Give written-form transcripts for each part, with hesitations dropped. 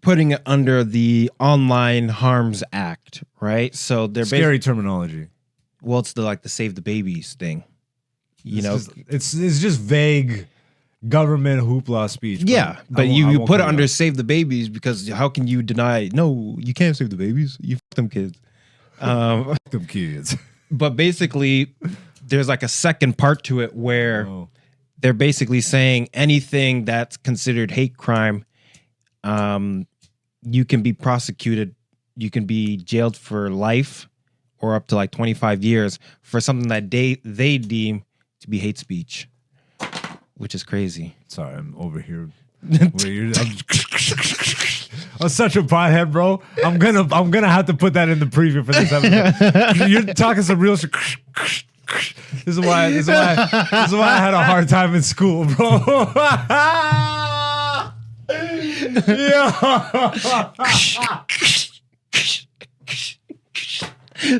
putting it under the Online Harms Act, right? So they're scary terminology. Well, it's the Save the Babies thing. It's just vague government hoopla speech. Yeah, but you put it under Save the Babies because how can you deny? No, you can't save the babies. You fuck them kids. Fuck them kids. But basically, there's like a second part to it where they're basically saying anything that's considered hate crime, you can be prosecuted, you can be jailed for life or up to like 25 years for something that they deem to be hate speech, which is crazy. Sorry, I'm over here. I'm such a pothead, bro. I'm gonna have to put that in the preview for this episode. You're talking some real shit. This is why I had a hard time in school, bro.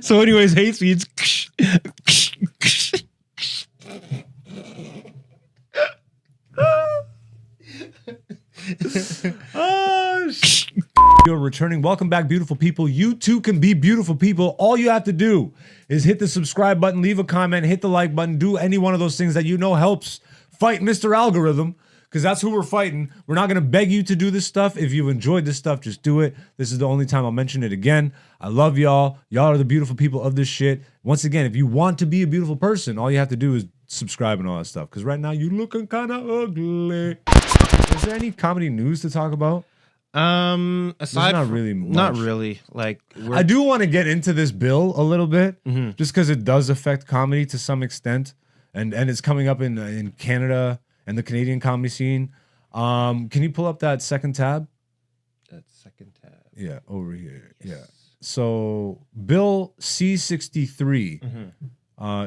So anyways, hate speech. You're returning. Welcome back, beautiful people. You too can be beautiful people. All you have to do is hit the subscribe button, leave a comment, hit the like button, do any one of those things that you know helps fight Mr. Algorithm, because that's who we're fighting. We're not going to beg you to do this stuff. If you've enjoyed this stuff, just do it. This is the only time I'll mention it again. I love y'all. Y'all are the beautiful people of this shit. Once again, if you want to be a beautiful person, all you have to do is subscribe and all that stuff, because right now you looking kind of ugly. Is there any comedy news to talk about? Aside not really much. Not really. Like, I do want to get into this bill a little bit, just because it does affect comedy to some extent, and it's coming up in Canada and the Canadian comedy scene. Can you pull up that second tab? That second tab. Yeah, over here. Yes. Yeah. So Bill C-63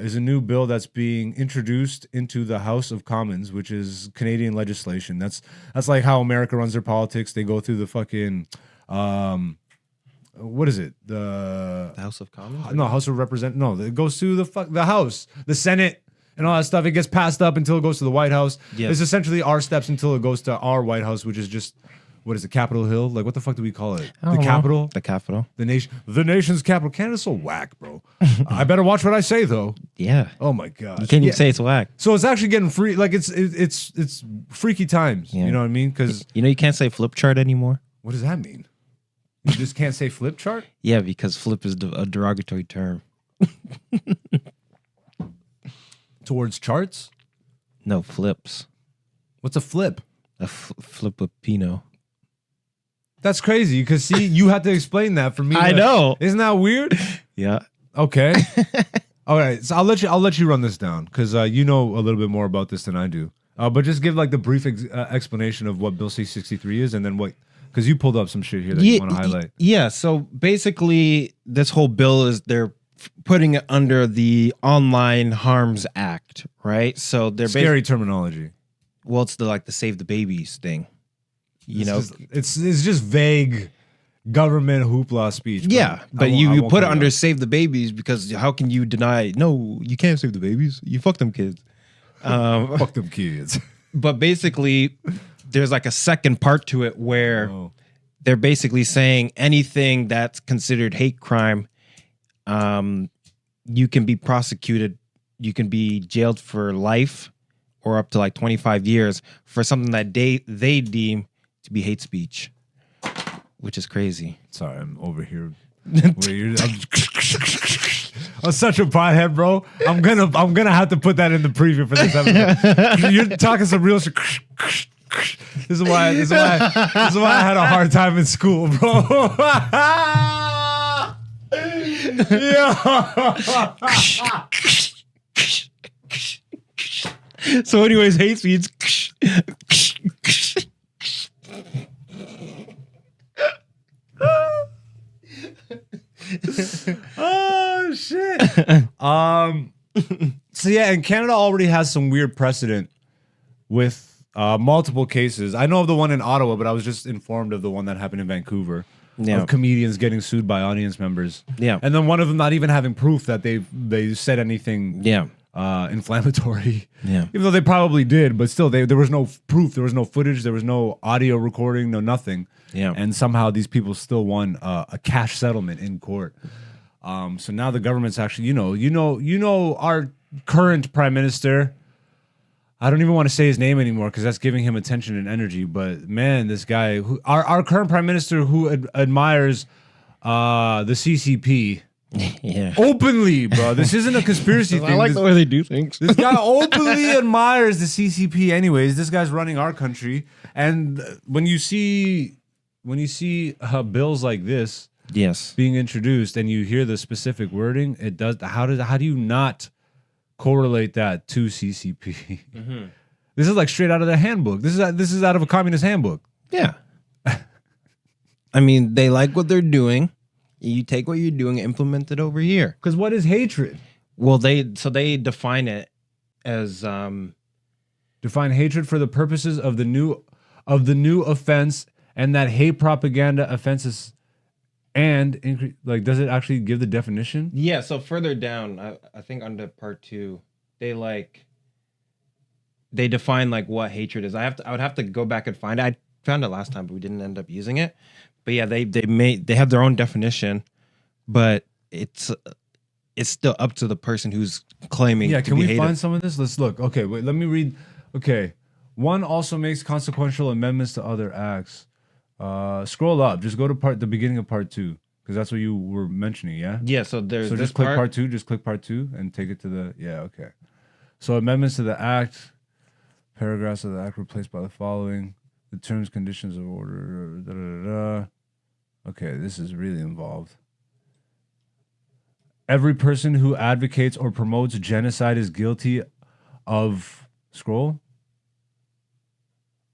is a new bill that's being introduced into the House of Commons, which is Canadian legislation. That's like how America runs their politics. They go through the fucking what is it? The House of Commons? No, House of Representatives. No, it goes to the House, the Senate, and all that stuff. It gets passed up until it goes to the White House. Yes. It's essentially our steps until it goes to our White House, which is just, what is it, Capitol Hill? Like, what the fuck do we call it? The Capitol? The Capitol. The nation's capital. Canada's so whack, bro. I better watch what I say, though. Yeah. Oh my god. You can't even say it's whack. So it's actually getting free. Like, it's freaky times. Yeah. You know what I mean? Because you can't say flip chart anymore. What does that mean? You just can't say flip chart? Yeah, because flip is a derogatory term. Towards charts? No, flips. What's a flip? A Filipino. That's crazy, because see, you had to explain that for me. I know. Isn't that weird? Yeah. Okay. All right. So I'll let you run this down, because you know a little bit more about this than I do. But just give like the brief explanation of what Bill C-63 is, and then what, because you pulled up some shit here that you want to highlight. Yeah. So basically, this whole bill is they're putting it under the Online Harms Act, right? So they're scary terminology. Well, it's the Save the Babies thing. It's just vague government hoopla speech. Yeah, but you put it under Save the Babies because how can you deny? No, you can't save the babies. You fuck them kids. Fuck them kids. But basically, there's like a second part to it where they're basically saying anything that's considered hate crime, you can be prosecuted, you can be jailed for life or up to like 25 years for something that they deem to be hate speech, which is crazy. Sorry, I'm over here. I'm such a pothead, bro. I'm gonna have to put that in the preview for this episode. You're talking some real shit. This is why I had a hard time in school, bro. So anyways, hate speech. Oh shit. So yeah, and Canada already has some weird precedent with multiple cases. I know of the one in Ottawa, but I was just informed of the one that happened in Vancouver. Of comedians getting sued by audience members. Yeah. And then one of them not even having proof that they said anything inflammatory. Yeah. Even though they probably did, but still, there was no proof, there was no footage, there was no audio recording, no nothing. Yeah. And somehow these people still won a cash settlement in court. So now the government's actually, our current prime minister. I don't even want to say his name anymore because that's giving him attention and energy. But man, this guy, our current prime minister, who admires the CCP. Yeah. Openly, bro. This isn't a conspiracy thing. I like the way they do things. This guy openly admires the CCP. Anyways, this guy's running our country, and when you see bills like this, Yes. being introduced, and you hear the specific wording, it does. How do you not correlate that to CCP? Mm-hmm. This is like straight out of the handbook. This is out of a communist handbook. Yeah. I mean, they like what they're doing. You take what you're doing, implement it over here. Because what is hatred? Well, they define it as Define hatred for the purposes of the new offense, and that hate propaganda offenses, and does it actually give the definition? yeah. So further down, I think under part 2, they define like what hatred is. I would have to go back and find it. I found it last time, but we didn't end up using it. But yeah, they have their own definition, but it's still up to the person who's claiming. Yeah, to can be we hated. find some of this? Let's look. Okay, wait, let me read. Okay. One also makes consequential amendments to other acts. Scroll up. Just go to the beginning of part 2, because that's what you were mentioning, yeah? Yeah, so there's So this just click part 2, just click part 2 and take it to the, yeah, okay. So amendments to the act, paragraphs of the act replaced by the following, the terms, conditions of order, da, da, da, da. Okay, this is really involved. Every person who advocates or promotes genocide is guilty of, scroll,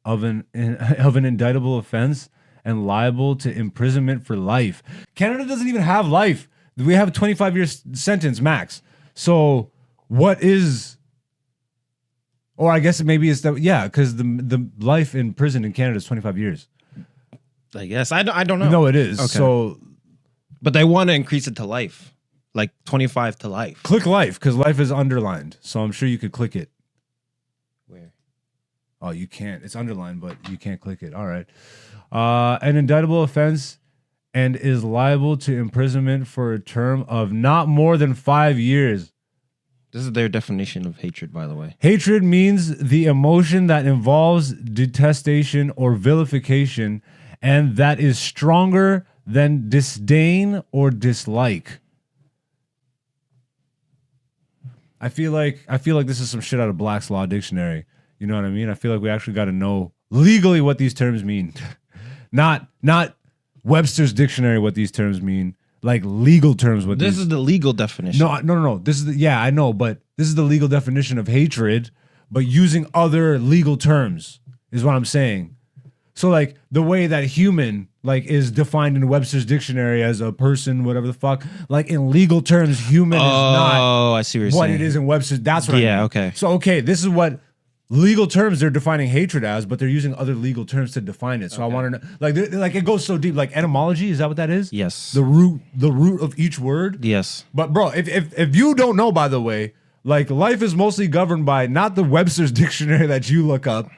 of an indictable offense and liable to imprisonment for life. Canada doesn't even have life. We have a 25-year sentence max. So what is, or I guess maybe it's that, yeah, because the life in prison in Canada is 25 years. I guess I don't know. No, it is. Okay. So, but they want to increase it to life, like 25 to life. click life, because life is underlined. So I'm sure you could click it. Where? Oh, you can't. It's underlined, but you can't click it. All right. An indictable offense and is liable to imprisonment for a term of not more than 5 years. This is their definition of hatred, by the way. Hatred means the emotion that involves detestation or vilification, and that is stronger than disdain or dislike. I feel like this is some shit out of Black's Law Dictionary. You know what I mean? I feel like we actually got to know legally what these terms mean. Not Webster's Dictionary what these terms mean. Like legal terms what This is the legal definition. No. This is yeah, I know, but this is the legal definition of hatred, but using other legal terms is what I'm saying. So like the way that human like is defined in Webster's Dictionary as a person, whatever the fuck, like in legal terms, human is not I see what you're what saying. it is in Webster's. That's what I mean. Okay. So okay, this is what legal terms they're defining hatred as, but they're using other legal terms to define it. So I want to know, like it goes so deep. Like etymology, is that what that is? Yes. The root of each word. Yes. But bro, if you don't know, by the way, like life is mostly governed by not the Webster's Dictionary that you look up.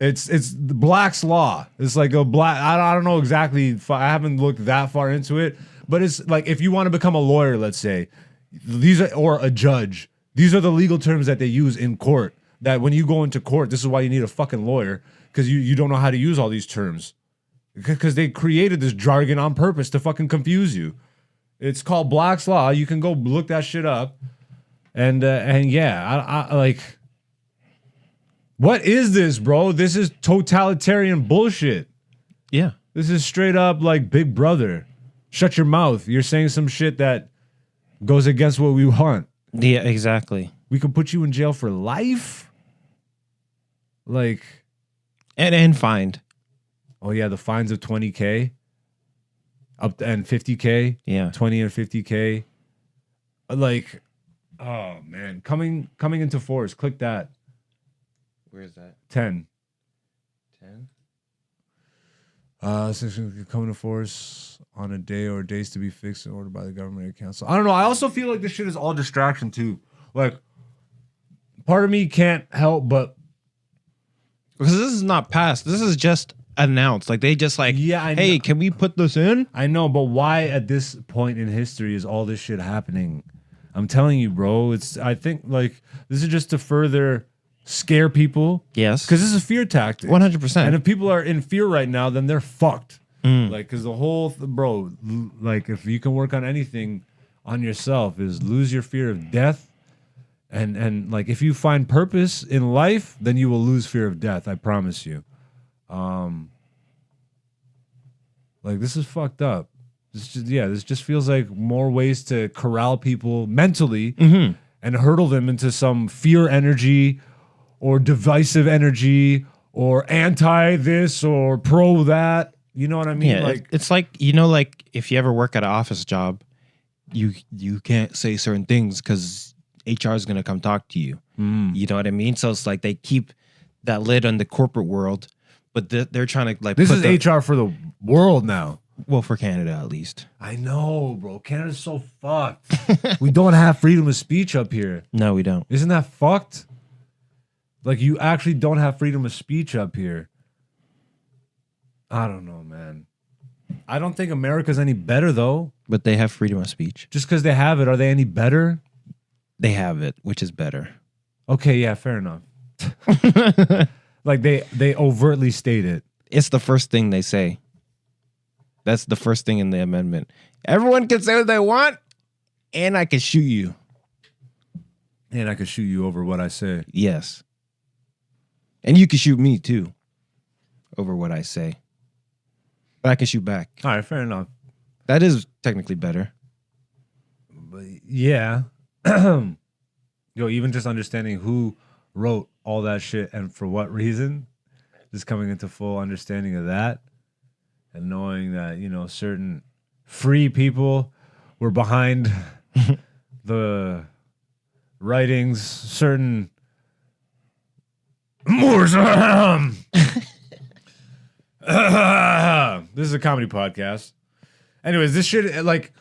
It's the Black's Law. It's like a black. I don't know exactly. I haven't looked that far into it, but it's like if you want to become a lawyer, let's say, or a judge. These are the legal terms that they use in court. That when you go into court, this is why you need a fucking lawyer, because you don't know how to use all these terms, because they created this jargon on purpose to fucking confuse you. It's called Black's Law. You can go look that shit up, and yeah, I like. What is this, bro? This is totalitarian bullshit. Yeah. This is straight up like Big Brother. Shut your mouth. You're saying some shit that goes against what we want. Yeah, exactly. We could put you in jail for life. Like, And fined. oh yeah, the fines of $20K up and $50K. Yeah. 20 and $50K. Like, oh man, coming into force. Click that. Where is that? 10. 10? Section coming to force on a day or days to be fixed and ordered by the government or council. I don't know. I also feel like this shit is all distraction too. Like, part of me can't help but Because this is not passed. This is just announced. Like they just like, Yeah, I hey, know. can we put this in? I know, but why at this point in history is all this shit happening? I'm telling you, bro. I think like this is just to further scare people. Yes. Because this is a fear tactic. 100%. And if people are in fear right now, then they're fucked. Like, because the whole, bro, like if you can work on anything on yourself is lose your fear of death. And like if you find purpose in life, then you will lose fear of death. I promise you. Like this is fucked up. This just feels like more ways to corral people mentally and hurdle them into some fear energy or divisive energy or anti this or pro that. You know what I mean? Yeah, Like it's like, you know, like if you ever work at an office job, you can't say certain things because HR is gonna come talk to you. You know what I mean? So it's like they keep that lid on the corporate world, but they're trying to like this put is HR for the world now. well, for Canada at least. I know, bro. Canada's so fucked. We don't have freedom of speech up here. No, we don't. Isn't that fucked? Like you actually don't have freedom of speech up here. I don't know, man. I don't think America's any better though. But they have freedom of speech. Just because they have it, are they any better? They have it, which is better. Okay, yeah, fair enough. Like they overtly state it. It's the first thing they say. That's the first thing in the amendment. Everyone can say what they want, and I can shoot you. And I could shoot you over what I say. Yes. And you can shoot me too over what I say. But I can shoot back. All right, fair enough. That is technically better. But yeah. Yo, even just understanding who wrote all that shit and for what reason, just coming into full understanding of that and knowing that, you know, certain free people were behind the writings, certain Moors. This is a comedy podcast. Anyways, this shit, like,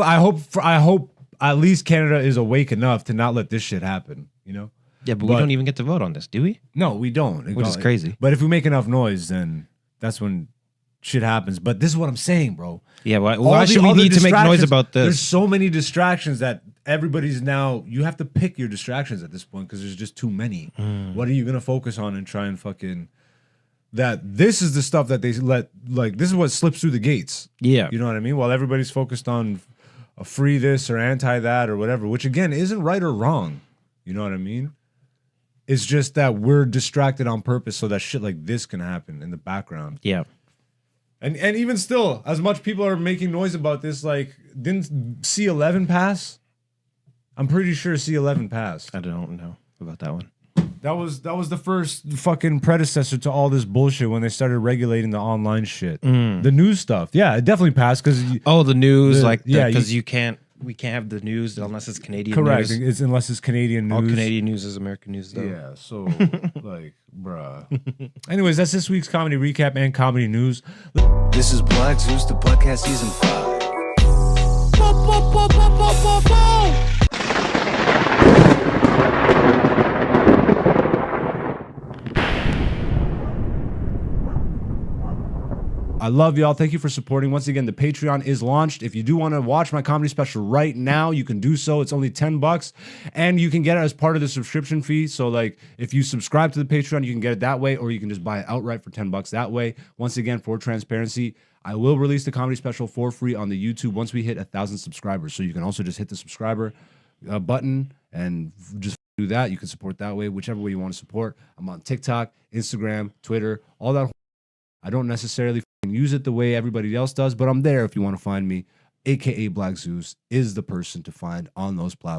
I hope at least Canada is awake enough to not let this shit happen, you know? Yeah, but we don't even get to vote on this, do we? No, we don't. Which is crazy. But if we make enough noise, then that's when shit happens. But this is what I'm saying, bro. Yeah, why All should the we other need to make noise distractions- about There's this? so many distractions that everybody's now, you have to pick your distractions at this point because there's just too many. What are you going to focus on and try and fucking, that this is the stuff that they let, like, this is what slips through the gates. Yeah. You know what I mean? While everybody's focused on a free this or anti that or whatever, which again isn't right or wrong. You know what I mean? It's just that we're distracted on purpose so that shit like this can happen in the background. Yeah. And even still, as much people are making noise about this, like, didn't C-11 pass? I'm pretty sure C-11 passed. I don't know about that one. That was the first fucking predecessor to all this bullshit when they started regulating the online shit. The news stuff. Yeah, it definitely passed because Oh, the news, because you- we can't have the news unless it's Canadian correct. news. It's unless it's Canadian news. All Canadian news is American news, though. Yeah, so like, bruh. Anyways, that's this week's comedy recap and comedy news. This is Black Zeus, the podcast season 5. I love y'all. Thank you for supporting. Once again, the Patreon is launched. If you do want to watch my comedy special right now, you can do so. It's only $10 and you can get it as part of the subscription fee. So like if you subscribe to the Patreon, you can get it that way, or you can just buy it outright for $10 that way. Once again, for transparency, I will release the comedy special for free on the YouTube once we hit 1,000 subscribers. So you can also just hit the subscriber button and just do that. You can support that way, whichever way you want to support. I'm on TikTok, Instagram, Twitter, all that. I don't necessarily use it the way everybody else does, but I'm there if you want to find me. AKA Black Zeus is the person to find on those platforms.